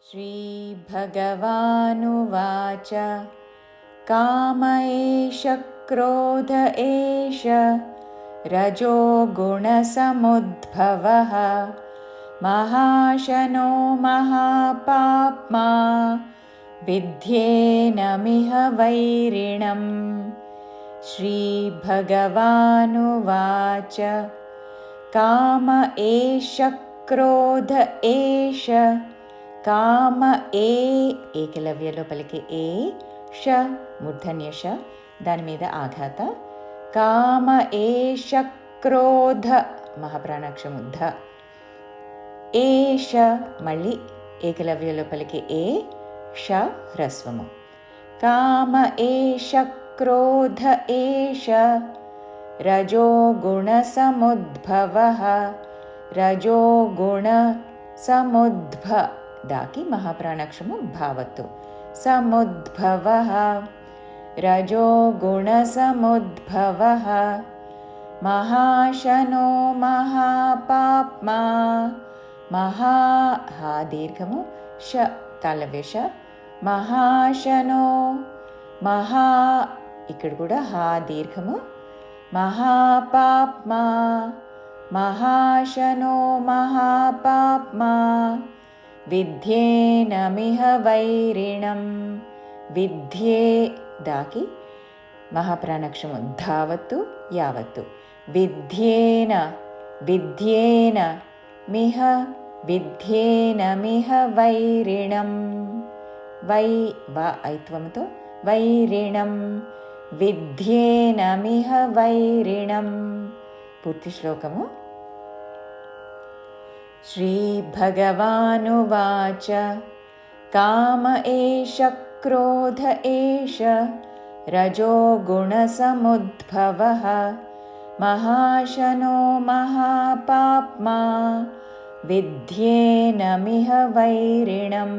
श्रीभगवानुवाच काम एष क्रोध एष रजो गुणसमुद्भवः महाशनो महापाप्मा विद्येनमिह वैरिणम्। श्रीभगवानुवाच काम एष क्रोध एष काम ఏకలవ్యలో పలికే ఏ ష మూర్ధన్య ష దాని మీద ఆఘాత కామ ఏష క్రోధ మహాప్రాణాక్షము ధ ఏష మళ్ళీ ఏకలవ్యలో పలికే ఏ ష హ్రస్వము కామ ఏష క్రోధ ఏష రజో గుణ సముద్భవః రజో గుణ సముద్భ దాకి మహాప్రాణాక్షము భావత్తు సముద్భవః రజో గుణ సముద్భవః మహాశనో మహాపాప్మా మహా హా దీర్ఘము ష తాళవ్యష మహాశనో మహా ఇక్కడ కూడా హా దీర్ఘము మహాపాప్మా మహాశనో మహాపాప్మా విద్యేనమిహ వైరిణం విద్యే దాకి మహాప్రాణాక్షము ధావత్తు యావత్తు విద్యేన విద్యేన మిహ విద్యేనమిహ వైరిణం వై వా ఐత్వముతో వైరిణం విద్యేనమిహ వైరిణం. పూర్తి శ్లోకము. श्रीभगवानुवाच काम एष क्रोध एष रजो गुणसमुद्भवः महाशनो महापाप्मा विद्येनमिह वैरिणम्.